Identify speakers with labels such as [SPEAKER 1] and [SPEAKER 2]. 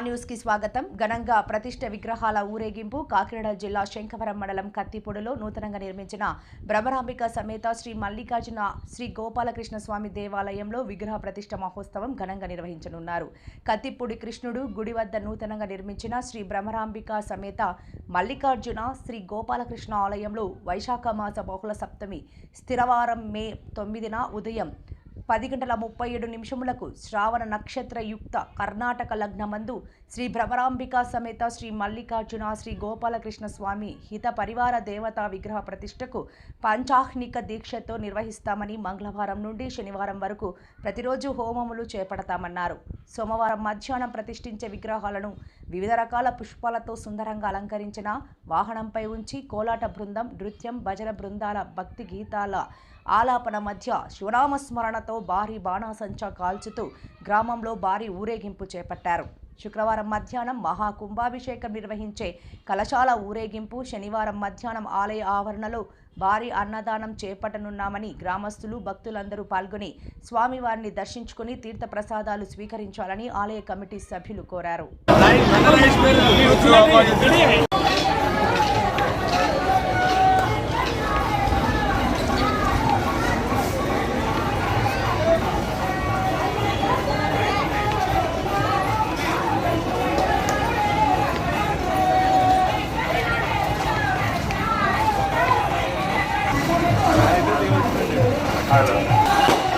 [SPEAKER 1] మా న్యూస్ కి స్వాగతం. ఘనంగా ప్రతిష్ఠ విగ్రహాల ఊరేగింపు కాకినాడ జిల్లా శంఖవరం మండలం కత్తిపూడిలో నూతనంగా నిర్మించిన భ్రమరాంబిక సమేత శ్రీ మల్లికార్జున శ్రీ గోపాలకృష్ణ స్వామి దేవాలయంలో విగ్రహ ప్రతిష్ఠ మహోత్సవం ఘనంగా నిర్వహించనున్నారు. కత్తిపూడి కృష్ణుడు గుడి వద్ద నూతనంగా నిర్మించిన శ్రీ భ్రమరాంబిక సమేత మల్లికార్జున శ్రీ గోపాలకృష్ణ ఆలయంలో వైశాఖ మాస బహుళ సప్తమి స్థిరవారం మే 9న ఉదయం 10:37 శ్రావణ నక్షత్ర యుక్త కర్ణాటక లగ్నమందు శ్రీ భ్రమరాంబిక సమేత శ్రీ మల్లికార్జున శ్రీ గోపాలకృష్ణ స్వామి హిత పరివార దేవతా విగ్రహ ప్రతిష్టకు పంచాహ్నిక దీక్షతో నిర్వహిస్తామని మంగళవారం నుండి శనివారం వరకు ప్రతిరోజు హోమములు చేపడతామన్నారు. సోమవారం మధ్యాహ్నం ప్రతిష్ఠించే విగ్రహాలను వివిధ రకాల పుష్పాలతో సుందరంగా అలంకరించిన వాహనంపై ఉంచి కోలాట బృందం, నృత్యం, భజన బృందాల భక్తి గీతాల ఆలాపన మధ్య శివనామస్మరణతో భారీ బాణాసంచా కాల్చుతూ గ్రామంలో భారీ ఊరేగింపు చేపట్టారు. శుక్రవారం మధ్యాహ్నం మహాకుంభాభిషేకం నిర్వహించే కలశాల ఊరేగింపు, శనివారం మధ్యాహ్నం ఆలయ ఆవరణలో భారీ అన్నదానం చేపట్టనున్నామని గ్రామస్తులు, భక్తులందరూ పాల్గొని స్వామివారిని దర్శించుకుని తీర్థ ప్రసాదాలు స్వీకరించాలని ఆలయ కమిటీ సభ్యులు కోరారు.
[SPEAKER 2] I don't know.